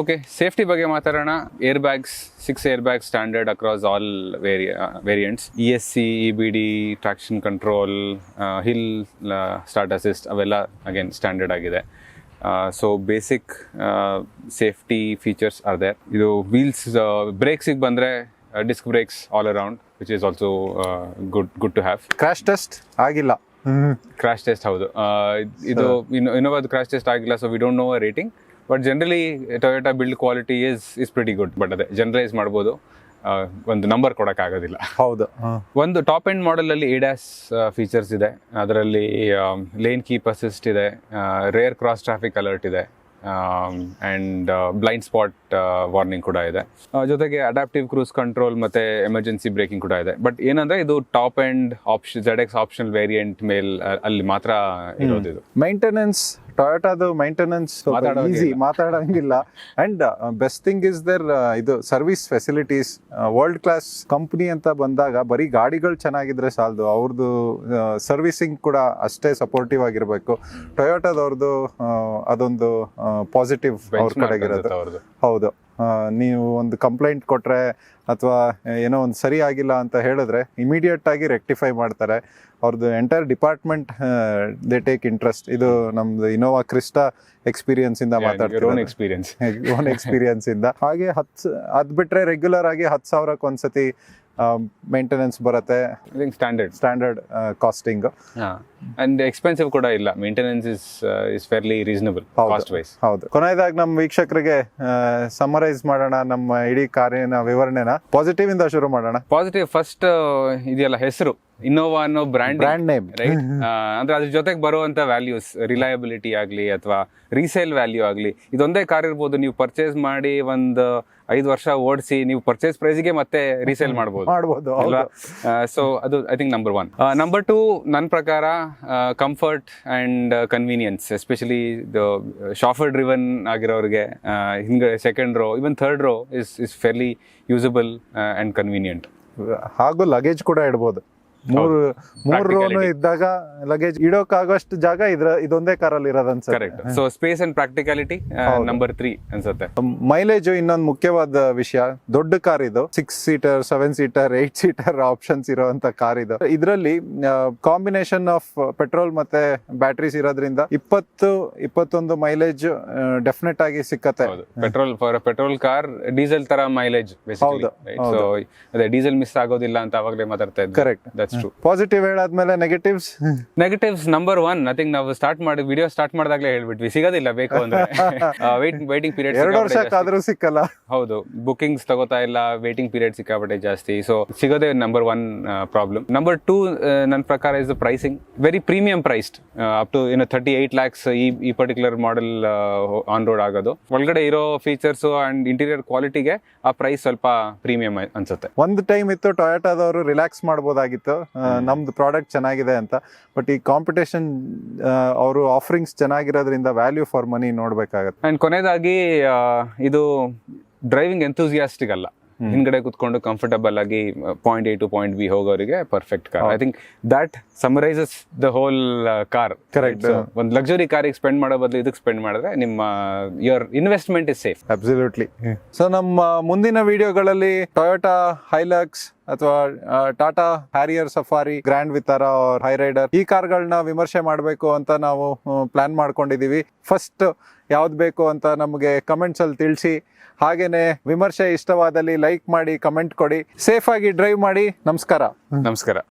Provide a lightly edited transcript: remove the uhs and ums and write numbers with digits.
Okay, safety ಬಗ್ಗೆ ಮಾತಾಡೋಣ. Air bags 6 air bags standard across all variants. ESC, EBD, traction control, hill start assist ಅವೆಲ್ಲ again standard ಆಗಿದೆ. So basic safety features are there. ಇದು wheels ಬ್ರೇಕ್ಸಿಗೆ ಬಂದರೆ disc brakes all around, which is also good to have. Crash test ಆಗಿಲ್ಲ. Crash test ಹೌದು, ಇದು ಇನ್ನೋವಾದ crash test ಆಗಿಲ್ಲ, so we don't know a rating. But generally Toyota build quality is pretty good. But ಅದೇ generalise ಮಾಡ್ಬೋದು, ಒಂದು number ಕೊಡೋಕ್ಕಾಗೋದಿಲ್ಲ. ಹೌದು. ಒಂದು ಟಾಪ್ ಎಂಡ್ ಮಾಡೆಲಲ್ಲಿ ADAS ಫೀಚರ್ಸ್ ಇದೆ. ಅದರಲ್ಲಿ ಲೇನ್ ಕೀಪ್ ಅಸಿಸ್ಟ್ ಇದೆ, ರೇರ್ ಕ್ರಾಸ್ ಟ್ರಾಫಿಕ್ ಅಲರ್ಟ್ ಇದೆ, ಆ್ಯಂಡ್ ಬ್ಲೈಂಡ್ ಸ್ಪಾಟ್ ವಾರ್ನಿಂಗ್ ಕೂಡ ಇದೆ. ಜೊತೆಗೆ ಅಡಾಪ್ಟಿವ್ ಕ್ರೂಸ್ ಕಂಟ್ರೋಲ್ ಮತ್ತು ಎಮರ್ಜೆನ್ಸಿ ಬ್ರೇಕಿಂಗ್ ಕೂಡ ಇದೆ. ಬಟ್ ಏನಂದರೆ ಇದು top end ZX optional variant ಮೇಲೆ ಅಲ್ಲಿ ಮಾತ್ರ ಇರೋದು. ಇದು ಮೈಂಟೆನೆನ್ಸ್, ಟೊಯೋಟಾದು ಮೈಂಟೆನೆನ್ಸ್ ಈಸಿ, ಮಾತಾಡಂಗಿಲ್ಲ. And best thing is there ಇದು service facilities. World class company ಅಂತ ಬಂದಾಗ ಬರೀ ಗಾಡಿಗಳು ಚೆನ್ನಾಗಿದ್ರೆ ಸಾಲದು, ಅವ್ರದ್ದು ಸರ್ವಿಸಿಂಗ್ ಕೂಡ ಅಷ್ಟೇ ಸಪೋರ್ಟಿವ್ ಆಗಿರಬೇಕು. ಟೊಯೋಟಾದವ್ರದ್ದು ಅದೊಂದು ಪಾಸಿಟಿವ್ ಅವ್ರ ಕಡೆಗಿರೋದು. ಹೌದು. ನೀವು ಒಂದು ಕಂಪ್ಲೇಂಟ್ ಕೊಟ್ಟರೆ ಅಥವಾ ಏನೋ ಒಂದು ಸರಿ ಆಗಿಲ್ಲ ಅಂತ ಹೇಳಿದ್ರೆ ಇಮಿಡಿಯೇಟ್ ಆಗಿ ರೆಕ್ಟಿಫೈ ಮಾಡ್ತಾರೆ. ಅವ್ರದ್ದು entire department they take interest. ಇದು ನಮ್ದು ಇನೋವಾ ಕ್ರಿಸ್ಟಾ ಎಕ್ಸ್ಪೀರಿಯನ್ಸ್ ಇಂದ ಮಾತಾಡ್ತೀವಿ, ಓನ್ ಎಕ್ಸ್ಪೀರಿಯನ್ಸ್ ಇಂದ. ಹಾಗೆ ಅದ್ ಬಿಟ್ರೆ ರೆಗ್ಯುಲರ್ ಆಗಿ 10,000ಕ್ಕೆ ಒಂದ್ಸತಿ ಮೇಂಟೆನೆನ್ಸ್ ಬರುತ್ತೆ. Standard casting. ಅಂಡ್ ಎಕ್ಸ್ಪೆನ್ಸಿವ್ ಕೂಡ ಇಲ್ಲ. Maintenance is fairly reasonable cost wise. ಹೌದು. ಕೊನೆಯದಾಗಿ ನಮ್ಮ ವೀಕ್ಷಕರಿಗೆ ಸಮರೈಸ್ ಮಾಡೋಣ ನಮ್ಮ ಇಡೀ ಕಾರಿನ ವಿವರಣೆನ. ಪಾಸಿಟಿವ್ ಇಂದ ಶುರು ಮಾಡೋಣ. ಪಾಸಿಟಿವ್ ಫಸ್ಟ್ ಇದೆಯಲ್ಲ, ಹೆಸರು ಇನ್ನೋವಾ ಅನ್ನೋ ಬ್ರ್ಯಾಂಡ್ ನೇಮ್, ರೈಟ್? ಅಂದ್ರೆ ಅದ್ರ ಜೊತೆಗೆ ಬರುವಂತ ವ್ಯಾಲ್ಯೂಸ್, ರಿಲಯಬಿಲಿಟಿ ಆಗಲಿ ಅಥವಾ ರೀಸೇಲ್ ವ್ಯಾಲ್ಯೂ ಆಗಲಿ, ಇದೊಂದೇ ಕಾರ್ ಇರ್ಬೋದು, ನೀವು ಪರ್ಚೇಸ್ ಮಾಡಿ ಒಂದು 5 ವರ್ಷ ಓಡಿಸಿ ನೀವು ಪರ್ಚೇಸ್ ಪ್ರೈಸ್ಗೆ ಮತ್ತೆ ರೀಸೇಲ್ ಮಾಡ್ಬೋದು ಅಲ್ವಾ? ಸೊ ಅದು ಐ ಥಿಂಕ್ ನಂಬರ್ 1. ನಂಬರ್ 2 ನನ್ನ ಪ್ರಕಾರ comfort and convenience, especially chauffeur driven ಆಗಿರೋರಿಗೆ ಹಿಂದ್ಗಡೆ second row, even third row is fairly usable and convenient. ಹಾಗೂ ಲಗೇಜ್ ಕೂಡ ಇಡ್ಬೋದು. ಮೂರು ರೋನು ಇದ್ದಾಗ ಲಗೇಜ್ ಇಡೋಕ್ಕಾಗೋಷ್ಟು ಜಾಗ ಇದೊಂದೇ ಕಾರಲ್ಲಿ ಇರೋದನ್ಸುತ್ತೆ. Correct. So space and practicality number 3 ಅನ್ಸುತ್ತೆ. ಮೈಲೇಜ್ ಇನ್ನೊಂದು ಮುಖ್ಯವಾದ ವಿಷಯ. ದೊಡ್ಡ ಕಾರ್ ಇದು, 6 ಸೀಟರ್, 7 ಸೀಟರ್, 8 ಸೀಟರ್ ಆಪ್ಷನ್ಸ್ ಇರುವಂತ ಕಾರ್ ಇದು. ಇದರಲ್ಲಿ ಕಾಂಬಿನೇಷನ್ ಆಫ್ ಪೆಟ್ರೋಲ್ ಮತ್ತೆ ಬ್ಯಾಟ್ರೀಸ್ ಇರೋದ್ರಿಂದ 20-21 ಮೈಲೇಜ್ ಡೆಫಿನೆಟ್ ಆಗಿ ಸಿಕ್ಕತ್ತೆ. Petrol for petrol car, diesel ತರ ಮೈಲೇಜ್. ಸೊ ಅದೇ ಡೀಸೆಲ್ ಮಿಸ್ ಆಗೋದಿಲ್ಲ ಅಂತ ಅವಾಗಲೇ ಮಾತಾಡ್ತಾ ಇದ್ದೆ. ಕರೆಕ್ಟ್. ಪಾಸಿಟಿವ್ ಹೇಳಾದ್ಮೇಲೆ ನೆಗೆಟಿವ್ಸ್ ನಂಬರ್ 1, ಐ ಥಿಂಕ್ ನಾವು ವಿಡಿಯೋ ಸ್ಟಾರ್ಟ್ ಮಾಡಿದಾಗಲೇ ಹೇಳ್ಬಿಟ್ವಿ, ಸಿಗೋದಿಲ್ಲ ಬೇಕು ಅಂದ್ರೆ. ವೇಟಿಂಗ್ ಪೀರಿಯಡ್ 2 ವರ್ಷಕ್ಕಾದ್ರೂ ಸಿಕ್ಕಲ್ಲ. ಹೌದು, ಬುಕಿಂಗ್ಸ್ ತಗೋತಾ ಇಲ್ಲ, ವೇಟಿಂಗ್ ಪೀರಿಯಡ್ ಸಿಕ್ಕಾಪಟ್ಟೆ ಜಾಸ್ತಿ. ಸೊ ಸಿಗೋದೇ ನಂಬರ್ 1 ಪ್ರಾಬ್ಲಮ್. ನಂಬರ್ 2 ನನ್ನ ಪ್ರಕಾರ is the pricing. Very premium priced, up to 38 lakhs ಈ ಪರ್ಟಿಕ್ಯುಲರ್ ಮಾಡೆಲ್ ಆನ್ ರೋಡ್ ಆಗೋದು. ಒಳಗಡೆ ಇರೋ ಫೀಚರ್ಸ್ ಅಂಡ್ ಇಂಟೀರಿಯರ್ ಕ್ವಾಲಿಟಿಗೆ ಆ ಪ್ರೈಸ್ ಸ್ವಲ್ಪ ಪ್ರೀಮಿಯಂ ಅನ್ಸುತ್ತೆ. ಒಂದು ಟೈಮ್ ಇತ್ತು ಟೊಯೋಟಾದವರು ರಿಲ್ಯಾಕ್ಸ್ ಮಾಡ್ಬೋದಾಗಿತ್ತು, ನಮ್ದು ಪ್ರಾಡಕ್ಟ್ ಚೆನ್ನಾಗಿದೆ ಅಂತ. ಬಟ್ ಈ ಕಾಂಪಿಟೇಷನ್ ಅವರು ಆಫರಿಂಗ್ಸ್ ಚೆನ್ನಾಗಿರೋದ್ರಿಂದ ವ್ಯಾಲ್ಯೂ ಫಾರ್ ಮನಿ ನೋಡ್ಬೇಕಾಗತ್ತೆ. ಅಂಡ್ ಕೊನೆಯದಾಗಿ ಇದು ಡ್ರೈವಿಂಗ್ ಎಂಥೂಸಿಯಾಸ್ಟಿಕ್ ಅಲ್ಲ. ಹಿಂದ್ಗಡೆ ಕುತ್ಕೊಂಡು ಕಂಫರ್ಟಬಲ್ ಆಗಿ point A to point B ಹೋಗೋರಿಗೆ perfect car. I think that summarises the whole car. Correct. ಒಂದು ಲಕ್ಸುರಿ ಕಾರಿಗೆ ಸ್ಪೆಂಡ್ ಮಾಡೋ ಬದಲು ಇದಕ್ಕೆ ಸ್ಪೆಂಡ್ ಮಾಡಿದ್ರೆ ನಿಮ್ಮ your investment is safe. Absolutely. So ನಮ್ಮ ಮುಂದಿನ ವಿಡಿಯೋಗಳಲ್ಲಿ ಟೊಯೋಟಾ ಹೈಲಕ್ಸ್ ಅಥವಾ Tata Harrier Safari, Grand Vitara, Hyryder, ಈ ಕಾರ್ಗಳನ್ನ ವಿಮರ್ಶೆ ಮಾಡಬೇಕು ಅಂತ ನಾವು ಪ್ಲಾನ್ ಮಾಡ್ಕೊಂಡಿದೀವಿ. ಫಸ್ಟ್ ಯಾವ್ದು ಬೇಕು ಅಂತ ನಮಗೆ ಕಮೆಂಟ್ಸ್ ಅಲ್ಲಿ ತಿಳಿಸಿ. ಹಾಗೇನೆ ವಿಮರ್ಶೆ ಇಷ್ಟವಾದಲ್ಲಿ ಲೈಕ್ ಮಾಡಿ, ಕಮೆಂಟ್ ಕೊಡಿ. ಸೇಫ್ ಆಗಿ ಡ್ರೈವ್ ಮಾಡಿ. ನಮಸ್ಕಾರ.